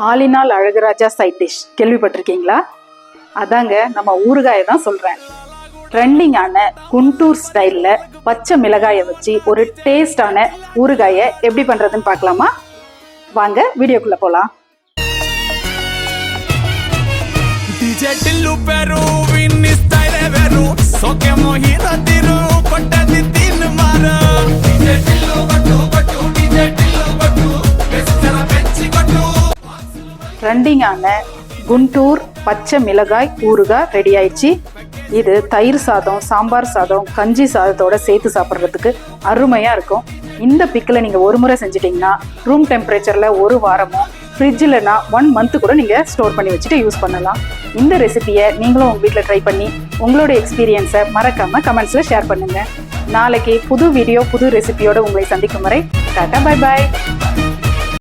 ஆலினால் Azhaguraja side dish கேள்விப்பட்டிருக்கீங்களா? அதாங்க நம்ம ஊறுகாயை தான் சொல்றேன். ட்ரெண்டிங்கான குண்டூர் ஸ்டைல்ல பச்சை மிளகாயை வச்சு ஒரு டேஸ்டான ஊறுகாயை எப்படி பண்றதுன்னு பார்க்கலாமா? வாங்க வீடியோக்குள்ள போலாம். ட்ரெண்டிங்கான குண்டூர் பச்சை மிளகாய் ஊறுகாய் ரெடி ஆயிடுச்சு. இது தயிர் சாதம், சாம்பார் சாதம், கஞ்சி சாதத்தோட சேர்த்து சாப்பிட்றதுக்கு அருமையாக இருக்கும். இந்த பிக்கில் நீங்கள் ஒரு முறை செஞ்சிட்டிங்கன்னா ரூம் டெம்பரேச்சரில் ஒரு வாரமும், ஃப்ரிட்ஜில்னா 1 month கூட நீங்கள் ஸ்டோர் பண்ணி வச்சுட்டு யூஸ் பண்ணலாம். இந்த ரெசிபியை நீங்களும் உங்கள் வீட்டில் ட்ரை பண்ணி உங்களோட எக்ஸ்பீரியன்ஸை மறக்காமல் கமெண்ட்ஸில் ஷேர் பண்ணுங்கள். நாளைக்கு புது வீடியோ புது ரெசிபியோடு உங்களை சந்திக்கும் வரை டாடா, பை பாய்.